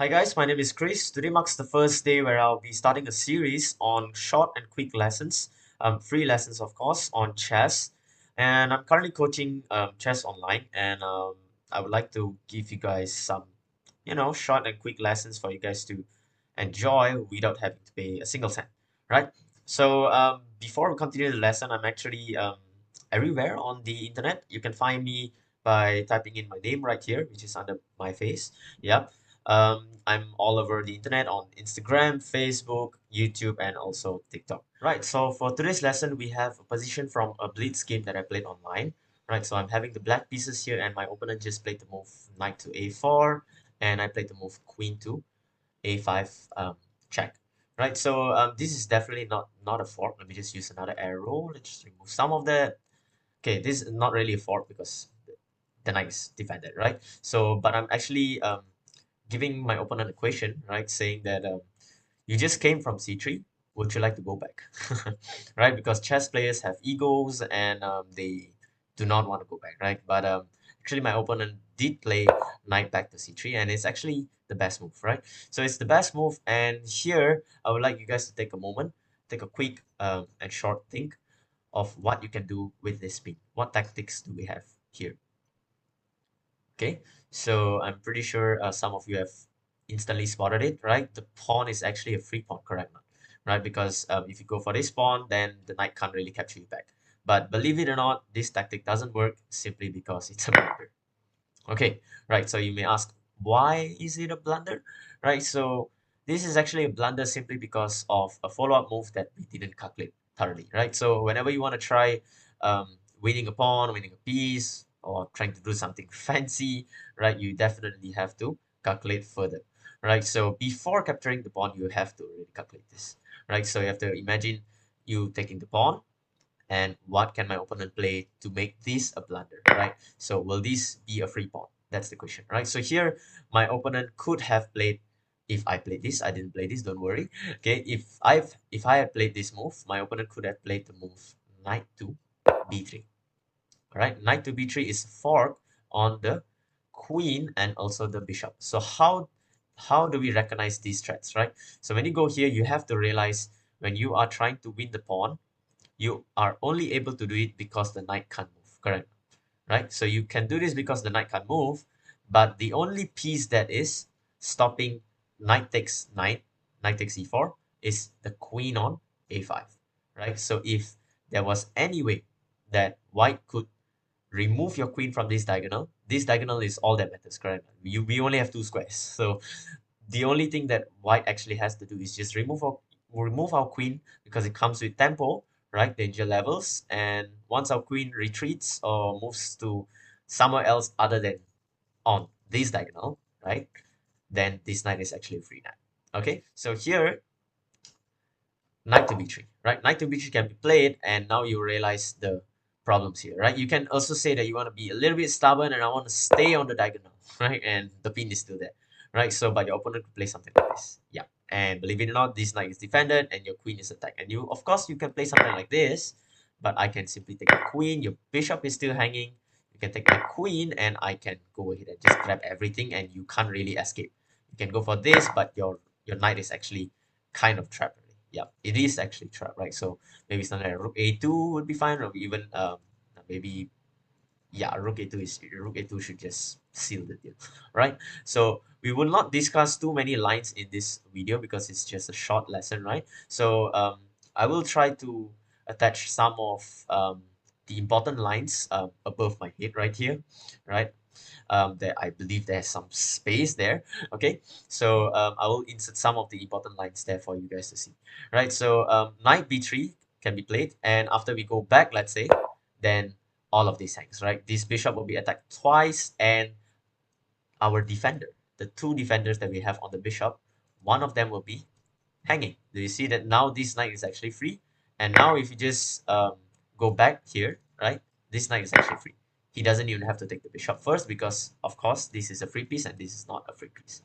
Hi guys, my name is Chris. Today marks the first day where I'll be starting a series on short and quick lessons, free lessons of course, on chess. And I'm currently coaching chess online, and I would like to give you guys some, short and quick lessons for you guys to enjoy without having to pay a single cent, right? So before we continue the lesson, I'm actually everywhere on the internet. You can find me by typing in my name right here, which is under my face. Yeah. I'm all over the internet on Instagram, Facebook, YouTube, and also TikTok. Right, so for today's lesson, we have a position from a Blitz game that I played online. Right, so I'm having the black pieces here, and my opponent just played the move knight to a4, and I played the move queen to a5 check. Right, so this is definitely not a fork. Let me just use another arrow. Let's just remove some of that. Okay, this is not really a fork because the knight is defended, right? So, but I'm actually giving my opponent a question, right? Saying that you just came from c3. Would you like to go back? Right? Because chess players have egos and they do not want to go back, right? But actually, my opponent did play knight back to c3, and it's actually the best move, right? So it's the best move, and here I would like you guys to take a moment, take a quick and short think of what you can do with this pin. What tactics do we have here? Okay, so I'm pretty sure some of you have instantly spotted it, right? The pawn is actually a free pawn, correct? Right? Because if you go for this pawn, then the knight can't really capture you back. But believe it or not, this tactic doesn't work simply because it's a blunder. Okay, right. So you may ask, why is it a blunder? Right. So this is actually a blunder simply because of a follow-up move that we didn't calculate thoroughly, right? So whenever you want to try winning a pawn, winning a piece, or trying to do something fancy, right, you definitely have to calculate further, right? So before capturing the pawn, you have to really calculate this, right? So you have to imagine you taking the pawn, and what can my opponent play to make this a blunder, right? So will this be a free pawn? That's the question, right? So here my opponent could have played, if I played this, I didn't play this, don't worry. Okay, if I had played this move, my opponent could have played the move knight to b3. All right, knight to b3 is fork on the queen and also the bishop. So how do we recognize these threats, right? So when you go here, you have to realize when you are trying to win the pawn, you are only able to do it because the knight can't move, correct? Right? So you can do this because the knight can't move, but the only piece that is stopping knight takes e4 is the queen on a5, right? So if there was any way that white could remove your queen from this diagonal is all that matters, correct? We only have two squares. So the only thing that white actually has to do is just remove our queen because it comes with tempo, right? Danger levels. And once our queen retreats or moves to somewhere else other than on this diagonal, right? Then this knight is actually a free knight. Okay, so here knight to b3, right? Knight to b3 can be played, and now you realize the problems here, right? You can also say that you want to be a little bit stubborn and I want to stay on the diagonal, right? And the pin is still there, right? So, but your opponent could play something like this. Yeah. And believe it or not, this knight is defended and your queen is attacked. And you, of course, you can play something like this, but I can simply take the queen. Your bishop is still hanging. You can take my queen and I can go ahead and just grab everything and you can't really escape. You can go for this, but your knight is actually kind of trapped. Yeah, it is actually trapped, right? So maybe something like rook a2 would be fine, or even maybe yeah, rook a2 should just seal the deal, right? So we will not discuss too many lines in this video because it's just a short lesson, right? So I will try to attach some of the important lines above my head right here, right? That I believe there's some space there. Okay, so I will insert some of the important lines there for you guys to see. Right, so knight b3 can be played, and after we go back, let's say, then all of these hangs. Right, this bishop will be attacked twice, and our defender, the two defenders that we have on the bishop, one of them will be hanging. Do you see that now this knight is actually free? And now if you just go back here, right, this knight is actually free. He doesn't even have to take the bishop first because, of course, this is a free piece and this is not a free piece,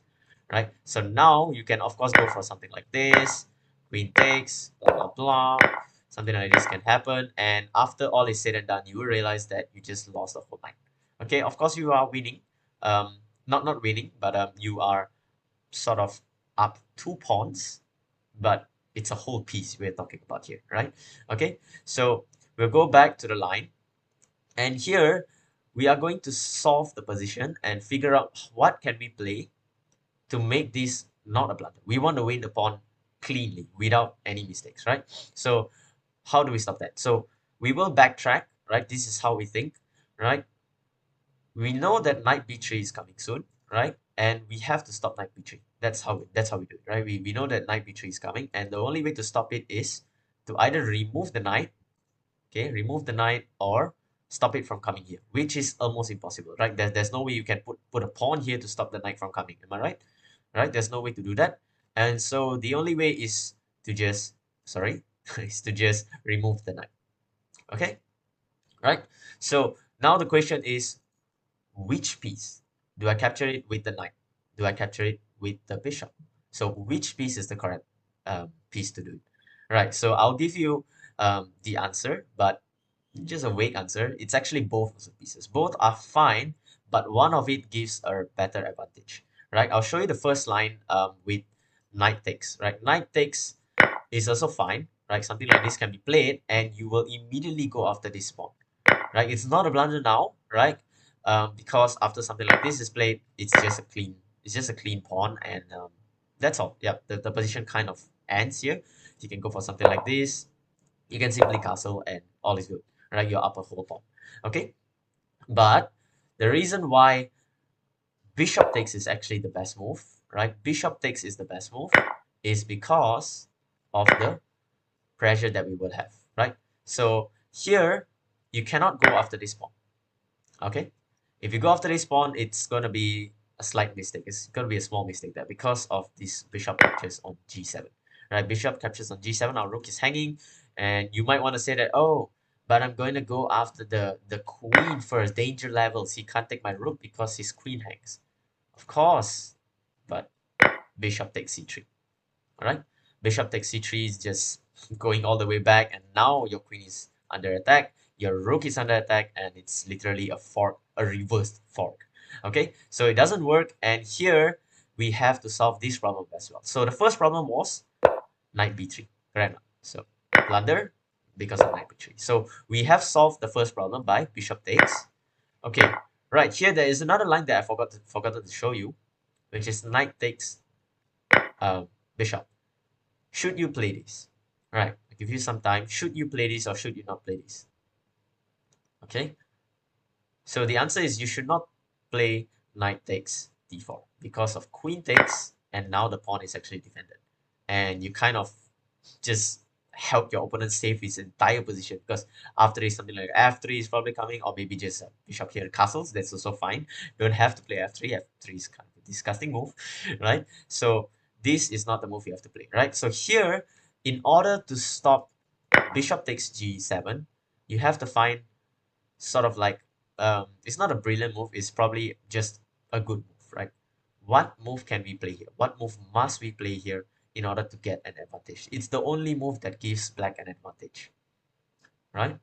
right? So now you can, of course, go for something like this, queen takes, blah, blah, blah. Something like this can happen. And after all is said and done, you will realize that you just lost the whole night. Okay, of course, you are winning. Not winning, but you are sort of up 2 pawns, but it's a whole piece we're talking about here, right? Okay, so we'll go back to the line, and here we are going to solve the position and figure out what can we play to make this not a blunder. We want to win the pawn cleanly without any mistakes, right? So how do we stop that? So we will backtrack, right? This is how we think, right? We know that knight b3 is coming soon, right? And we have to stop knight b3. That's how we do it, right? We know that knight b3 is coming, and the only way to stop it is to either remove the knight, okay, remove the knight, or stop it from coming here, which is almost impossible, right? There's no way you can put a pawn here to stop the knight from coming. Am I right? Right? There's no way to do that, and so the only way is to just is to just remove the knight. Okay, right? So now the question is, which piece? Do I capture it with the knight? Do I capture it with the bishop? So which piece is the correct piece to do it? Right, so I'll give you the answer, but just a vague answer. It's actually both of the pieces. Both are fine, but one of it gives a better advantage. Right, I'll show you the first line with knight takes. Right, knight takes is also fine. Right, something like this can be played, and you will immediately go after this pawn. Right, it's not a blunder now, right? Because after something like this is played, it's just a clean pawn, and that's all. Yeah, the position kind of ends here. You can go for something like this. You can simply castle, and all is good. Right, you're up a whole pawn. Okay, but the reason why bishop takes is actually the best move, right? Bishop takes is the best move, is because of the pressure that we will have, right? So here, you cannot go after this pawn. Okay, if you go after this pawn, it's going to be a slight mistake. It's going to be a small mistake there because of this bishop captures on g7. Right, bishop captures on g7, our rook is hanging, and you might want to say that, oh, but I'm going to go after the queen first, danger levels. He can't take my rook because his queen hangs. Of course, but bishop takes c3. All right, bishop takes c3 is just going all the way back, and now your queen is under attack, your rook is under attack, and it's literally a fork, a reversed fork. Okay, so it doesn't work, and here we have to solve this problem as well. So the first problem was knight b3, correct? So blunder because of knight b3. So we have solved the first problem by bishop takes. Okay, right here there is another line that I forgot to show you, which is knight takes bishop. Should you play this? Right, I'll give you some time. Should you play this or should you not play this? Okay, so the answer is you should not play knight takes d4 because of queen takes, and now the pawn is actually defended. And you kind of just help your opponent save his entire position, because after this, something like f3 is probably coming, or maybe just bishop here castles. That's also fine. You don't have to play f3. F3 is kind of a disgusting move, right? So this is not the move you have to play, right? So here, in order to stop bishop takes g7, you have to find sort of like it's not a brilliant move, it's probably just a good move, right? What move can we play here? What move must we play here in order to get an advantage? It's the only move that gives black an advantage, right?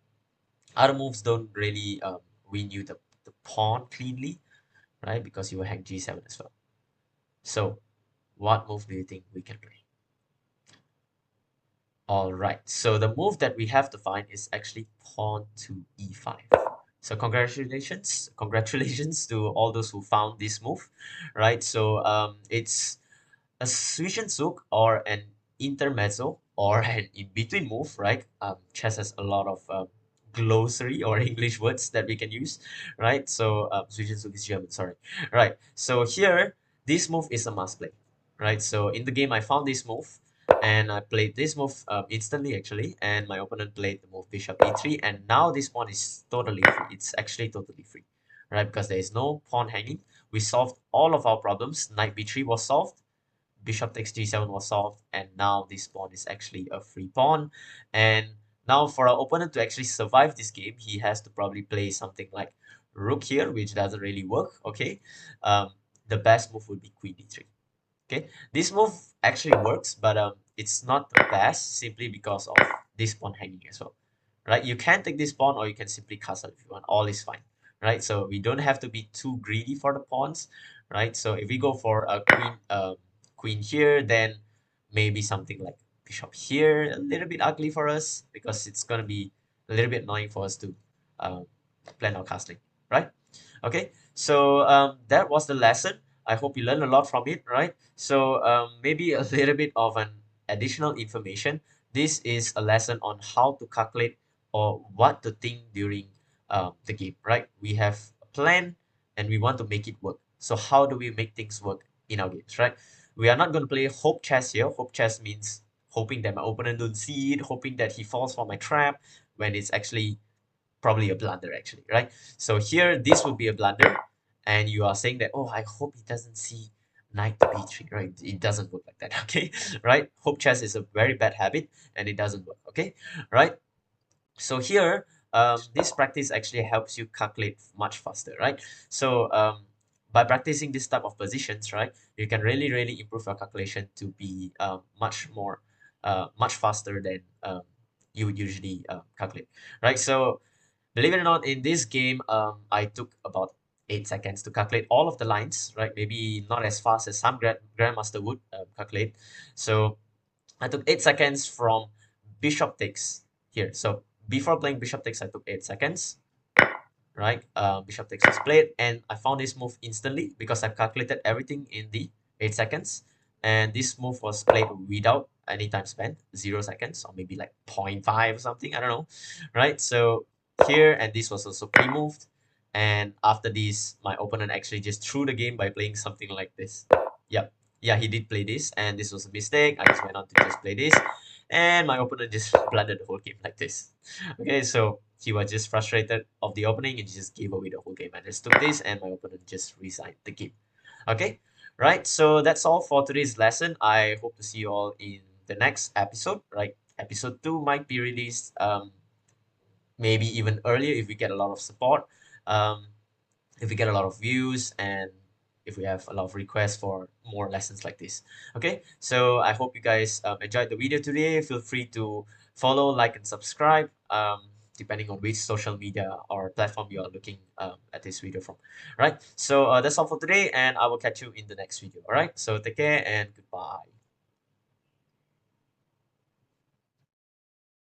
Other moves don't really win you the pawn cleanly, right? Because you will hang g7 as well. So what move do you think we can play? All right, so the move that we have to find is actually pawn to e5. So congratulations to all those who found this move, right? So it's a Zwischenzug or an intermezzo or an in-between move, right? Chess has a lot of glossary or English words that we can use, right? So Zwischenzug is German, sorry. Right, so here, this move is a must play, right? So in the game, I found this move, and I played this move instantly actually, and my opponent played the move bishop e3, and now this pawn is totally free. It's actually totally free, right? Because there is no pawn hanging. We solved all of our problems. Knight b3 was solved, bishop takes g7 was solved, and now this pawn is actually a free pawn. And now for our opponent to actually survive this game, he has to probably play something like rook here, which doesn't really work, okay? The best move would be queen d3. Okay, this move actually works, but it's not the best simply because of this pawn hanging as well, right? You can take this pawn, or you can simply castle if you want. All is fine, right? So we don't have to be too greedy for the pawns, right? So if we go for a queen queen here, then maybe something like bishop here, a little bit ugly for us because it's gonna be a little bit annoying for us to um, plan our castling, right? Okay, so that was the lesson. I hope you learned a lot from it, right? So maybe a little bit of an additional information. This is a lesson on how to calculate or what to think during the game, right? We have a plan and we want to make it work. So how do we make things work in our games, right? We are not going to play hope chess here. Hope chess means hoping that my opponent don't see it, hoping that he falls for my trap when it's actually probably a blunder actually, right? So here, this would be a blunder, and you are saying that, oh, I hope he doesn't see knight to b3, right? It doesn't work like that, okay? Right? Hope chess is a very bad habit, and it doesn't work, okay? Right? So here, this practice actually helps you calculate much faster, right? So by practicing this type of positions, right, you can really, really improve your calculation to be much faster than you would usually calculate, right? So believe it or not, in this game, I took about 8 seconds to calculate all of the lines, right? Maybe not as fast as some grandmaster would calculate. So I took 8 seconds from bishop takes here. So before playing bishop takes, I took 8 seconds, right? Bishop takes was played, and I found this move instantly because I've calculated everything in the 8 seconds. And this move was played without any time spent, 0 seconds, or maybe like 0.5 or something, I don't know, right? So here, and this was also pre-moved. And after this, my opponent actually just threw the game by playing something like this. Yep. Yeah, he did play this, and this was a mistake. I just went on to just play this, and my opponent just blundered the whole game like this. Okay, so he was just frustrated of the opening and just gave away the whole game. I just took this, and my opponent just resigned the game. Okay, right. So that's all for today's lesson. I hope to see you all in the next episode. Right, episode 2 might be released maybe even earlier if we get a lot of support. Um, if we get a lot of views, and if we have a lot of requests for more lessons like this. Okay, so I hope you guys enjoyed the video today. Feel free to follow, like, and subscribe, depending on which social media or platform you are looking at this video from. Right, so that's all for today, and I will catch you in the next video. All right, so take care and goodbye.